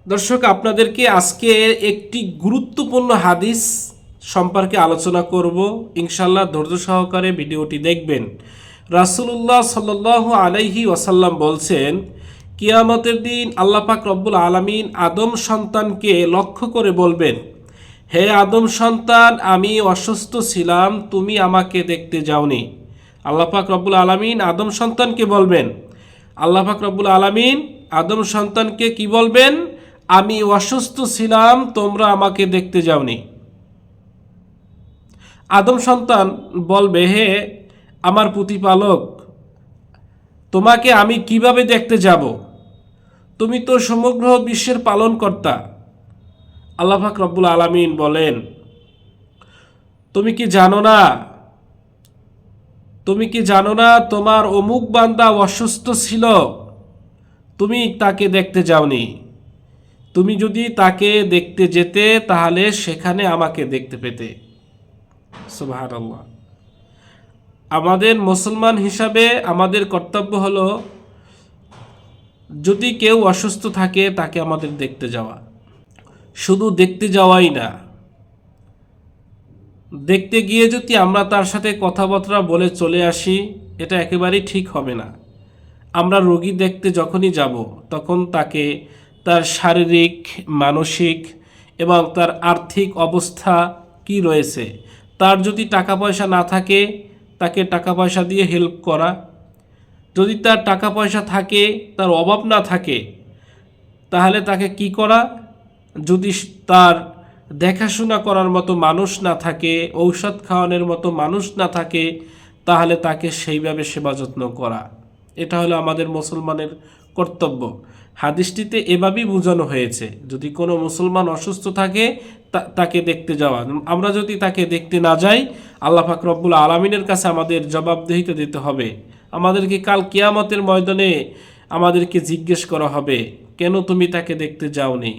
দর্শক, আপনাদেরকে আজকে একটি গুরুত্বপূর্ণ হাদিস সম্পর্কে আলোচনা করব। ইনশাল্লাহ ধৈর্য সহকারে ভিডিওটি দেখবেন। রাসূলুল্লাহ সাল্লাল্লাহু আলাইহি ওয়াসাল্লাম বলছেন, কিয়ামতের দিন আল্লাহ পাক রব্বুল আলামিন আদম সন্তানকে লক্ষ্য করে বলবেন, হে আদম সন্তান, আমি অসুস্থ ছিলাম, তুমি আমাকে দেখতে যাওনি। আল্লাহ পাক রব্বুল আলামিন আদম সন্তানকে বলবেন, আল্লাহ পাক রব্বুল আলামিন আদম সন্তানকে কি বলবেন? আমি অসুস্থ ছিলাম, তোমরা আমাকে দেখতে যাওনি। আদম সন্তান বলবে, হে আমার প্রতিপালক, তোমাকে আমি কিভাবে দেখতে যাব? তুমি তো সমগ্র বিশ্বের পালনকর্তা। আল্লাহ পাক রব্বুল আলামিন বলেন, তুমি কি জানো না, তোমার অমুক বান্দা অসুস্থ ছিল, তুমি তাকে দেখতে যাওনি। তুমি যদি তাকে দেখতে যেতে তাহলে সেখানে আমাকে দেখতে পেতে। সুবহানাল্লাহ। আমাদের মুসলমান হিসাবে আমাদের কর্তব্য হলো, যদি কেউ অসুস্থ থাকে তাকে আমাদের দেখতে যাওয়া। শুধু দেখতে যাওয়াই না, দেখতে গিয়ে যদি আমরা তার সাথে কথাবার্তা বলে চলে আসি, এটা একেবারেই ঠিক হবে না। আমরা রোগী দেখতে যখনই যাব তখন তাকে তার শারীরিক, মানসিক এবং তার আর্থিক অবস্থা কি রয়েছে, তার যদি টাকা পয়সা না থাকে তাকে টাকা পয়সা দিয়ে হেল্প করা, যদি তার টাকা পয়সা থাকে, তার অভাব না থাকে, তাহলে তাকে কি করা, যদি তার দেখাশোনা করার মতো মানুষ না থাকে, ঔষধ খাওয়ানোর মতো মানুষ না থাকে, তাহলে তাকে সেইভাবে সেবা যত্ন করা। এটা হলো আমাদের মুসলমানের কর্তব্য। হাদিসটিতে এভাবেই বোঝানো হয়েছে, যদি কোনো মুসলমান অসুস্থ থাকে তাকে দেখতে যাওয়া। আমরা যদি তাকে দেখতে না যাই, আল্লাহ পাক রব্বুল আলামিনের কাছে আমাদের জবাবদিহিতা দিতে হবে। আমাদেরকে কাল কিয়ামতের ময়দানে আমাদেরকে জিজ্ঞেস করা হবে, কেন তুমি তাকে দেখতে যাওনি?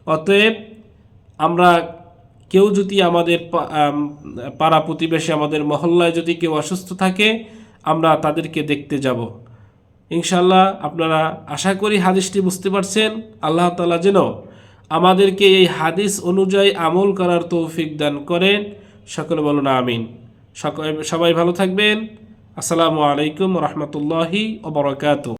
অতএব আমরা কেউ যদি আমাদের পাড়া প্রতিবেশী, আমাদের মহল্লায় যদি কেউ অসুস্থ থাকে, আমরা তাদেরকে দেখতে যাব। ইনশাল্লাহ আপনারা আশা করি হাদিসটি বুঝতে পারছেন। আল্লাহ তাআলা যেন আমাদেরকে এই হাদিস অনুযায়ী আমল করার তৌফিক দান করেন। সকলে বলুন আমিন। সবাই ভালো থাকবেন। আসসালামু আলাইকুম ওয়া রাহমাতুল্লাহি ওয়া বারাকাতুহু।